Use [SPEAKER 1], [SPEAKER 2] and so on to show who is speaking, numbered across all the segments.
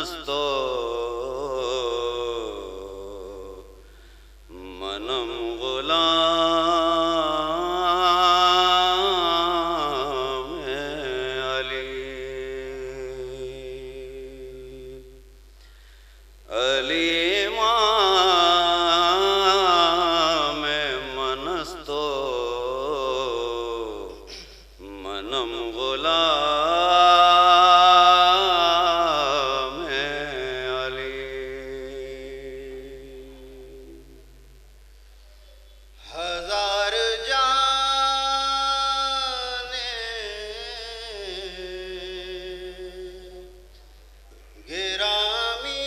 [SPEAKER 1] منستو منم غلام علی علی امام منستو منم غلام علی
[SPEAKER 2] ہزار جان گرامی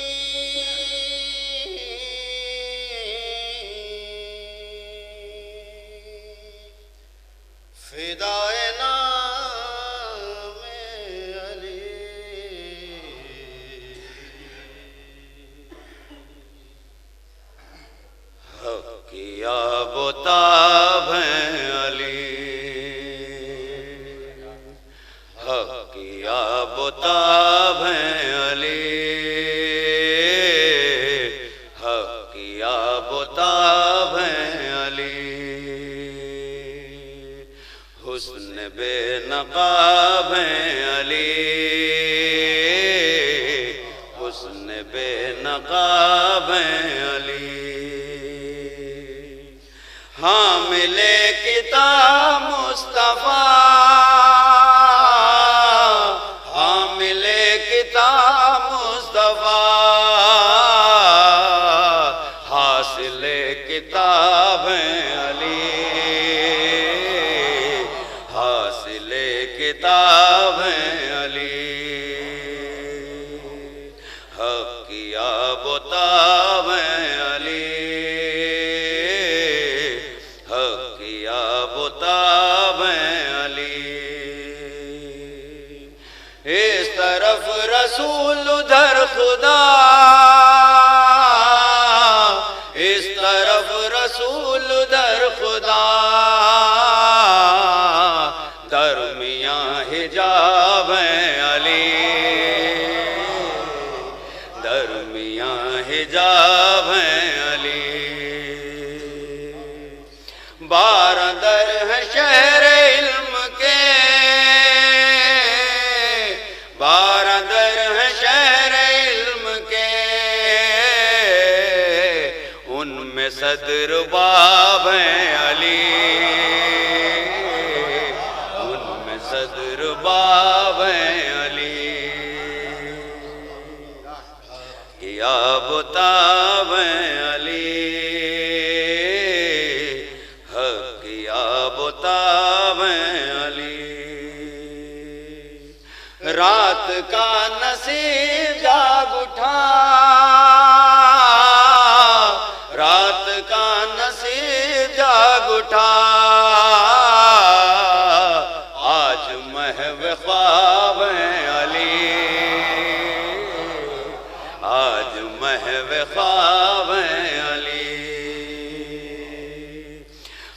[SPEAKER 2] فدائے نام علی
[SPEAKER 1] حق کی آب و تاب ہیں علی حق کی آب و تاب ہیں علی حق کی آب و تاب ہیں علی حسن بے نقاب ہیں علی حسن بے نقاب ہیں علی حامل کتاب مصطفیٰ حامل کتاب مصطفیٰ حاصل کتاب ہیں علی حاصل کتاب ہیں علی حق کی آب و تاب ہیں علی حق کی آب و تاب ہیں علی اس طرف رسول ادھر خدا اس طرف رسول ادھر خدا درمیاں حجاب ہیں علی درمیاں حجاب ہیں علی بارہ در ہیں شہر علم کے بارہ در ہیں شہر علم کے ان میں صدر باب ہیں علی ان میں صدر باب ہیں علی یا بتاب ہیں علی حق یا بتاب ہیں علی رات کا نصیب جاگ اٹھا رات کا نصیب جاگ اٹھا آج محو خواب ہیں علی آج محو خواب ہیں علی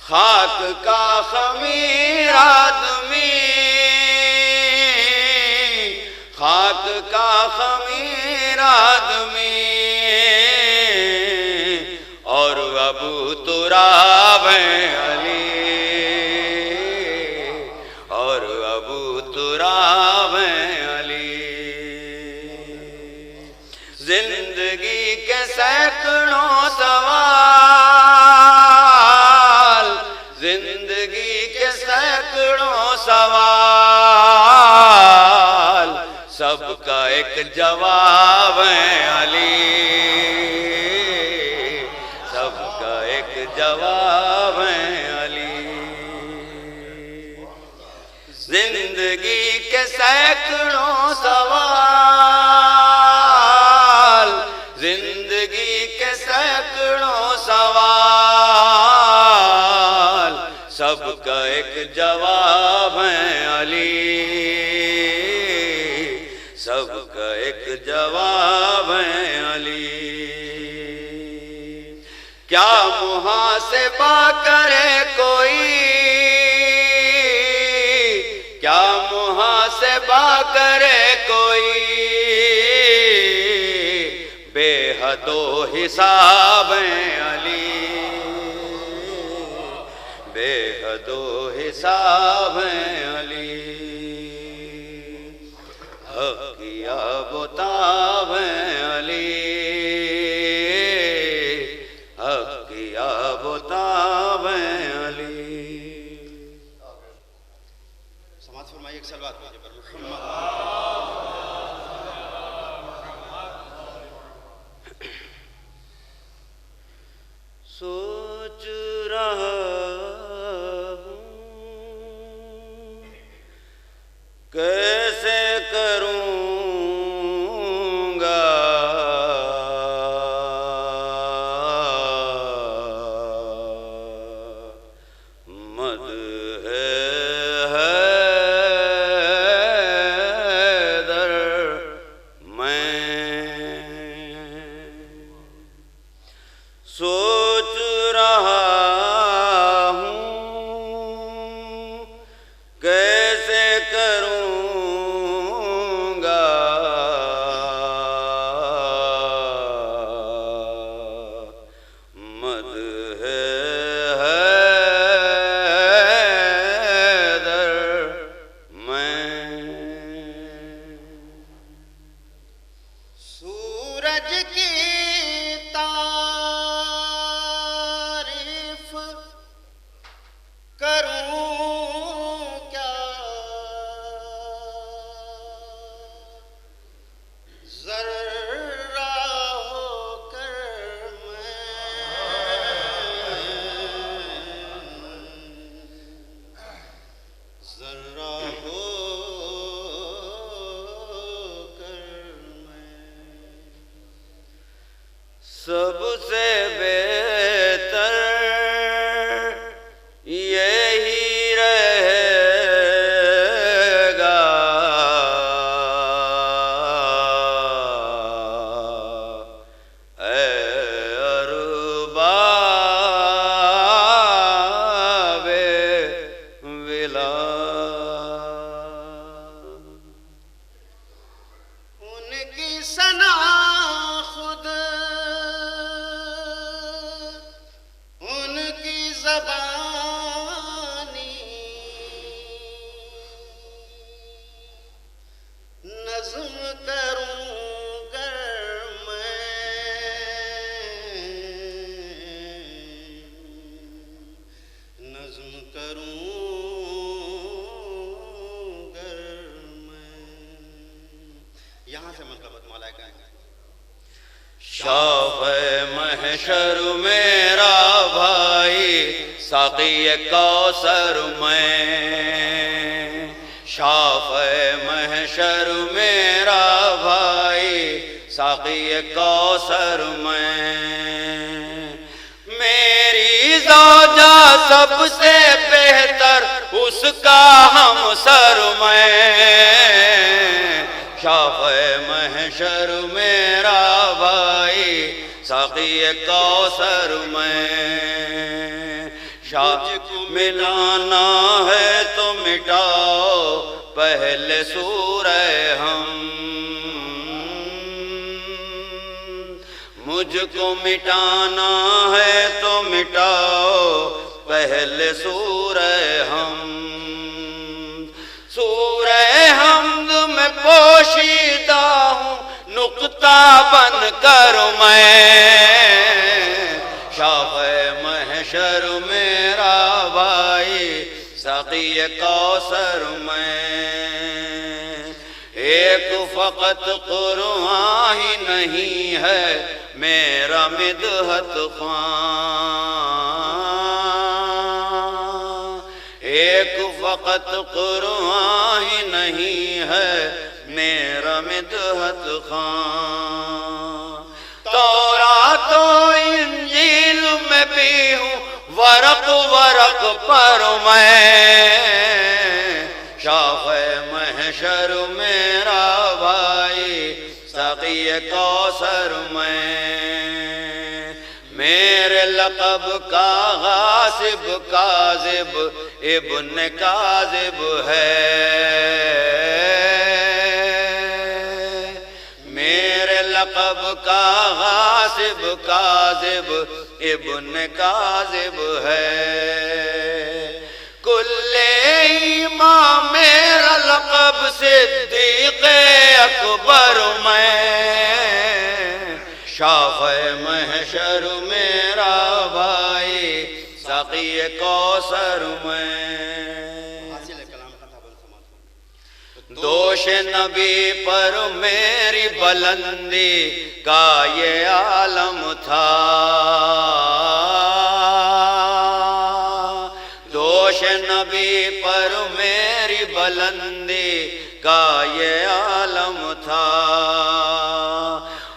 [SPEAKER 1] خاک کا خمیر آدمی خاک کا خمیر آدمی اور ابو تراب ہیں علی اور ابو تراب ہیں علی زندگی کے سینکڑوں سوال زندگی کے سینکڑوں سوال سب کا ایک جواب ہے علی سب کا ایک جواب ہے علی زندگی کے سینکڑوں سوال زندگی کے سینکڑوں سوال سب کا ایک جواب ہے علی سب کا ایک جواب ہے علی کیا محاسبہ کرے کوئی کیا محاسبہ کرے کوئی حد و حساب ہیں علی، بے حد و حساب ہیں علی، حق کی آب و تاب ہیں علی، حق کی آب و تاب ہیں علی۔
[SPEAKER 2] سماعت فرمائیے ایک سلوات بھیجے پر محمد۔
[SPEAKER 1] سوچ رہا ہوں کیسے کروں گا مدح حیدر میں، سوچ رہا ہوں کیسے کروں گا مدح حیدر میں،
[SPEAKER 2] سورج کی تعریف کروں کیا، ذرہ ہو کر ذرہ ہو کر
[SPEAKER 1] سب سے بہتر یہی رہے گا، اے ارباب ولا،
[SPEAKER 2] ان کی ثنا خود ان کی زبانی، نظم کروں گر میں، نظم کروں گر میں، یہاں سے منقبت مولا گائیں گے۔
[SPEAKER 1] شاف محشر میرا بھائی ساقی کوثر میں، شاف محشر میرا بھائی ساقی کوثر میں، میری زوجہ سب سے بہتر اس کا ہمسر میں، شاف محشر میرا بھائی ساقی کوثر میں، شاہ ملانا ہے تو مٹاؤ پہلے سورہ ہم، مجھ کو مٹانا ہے تو مٹاؤ پہلے سورہ ہم، سورہ حمد میں پوشیدہ ہوں نقطہ بن کر میں، شاف محشر میرا بھائی ساقی کوثر میں، ایک فقط قرآن ہی نہیں ہے میرا مدحت خواں، ایک فقط قرآن ہی نہیں ہے میرا مدحت خواں، تورات و انجیل میں بھی ہوں ورق ورق پر میں، شاف محشر میرا بھائی ساقی کوثر میں، میرے لقب کا غاصب کاذب ابن کاذب ہے، میرے لقب کا غاصب کاذب ابن کاذب ہے کل ایمان میرا لقب صدیق اکبر میں شافع محشر میرا بھائی ساقی کوثر میں دوش نبی پر میری بلندی کا یہ عالم تھا دوش نبی پر میری بلندی کا یہ عالم تھا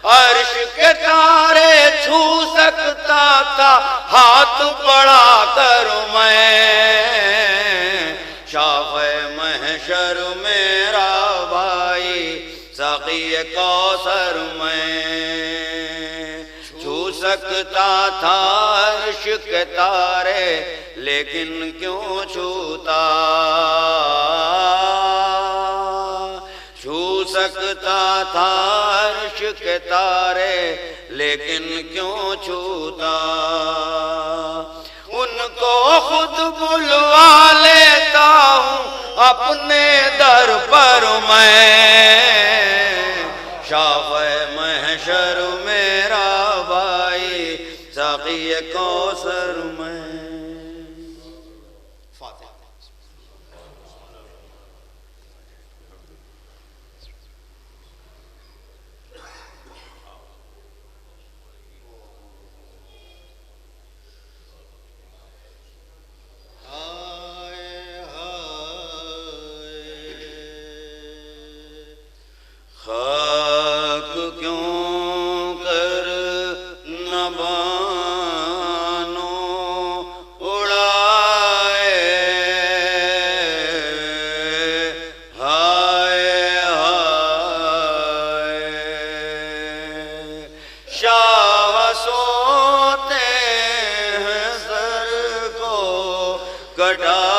[SPEAKER 1] عرش کے تارے چھو سکتا تھا ہاتھ بڑھا کر میں شافع محشر میرا بھائی ساقی کوثر میں چھو سکتا تھا عرش کے تارے لیکن کیوں چھوتا چھو سکتا تھا عرش کے تارے لیکن کیوں چھوتا ان کو خود بلوا لیتا ہوں اپنے در پر میں شافع محشر میرا بھائی ساقی کوثر میں خاک کیوں کر نہ بانو اڑائے ہائے ہائے شاہ سوتے ہیں سر کو کٹا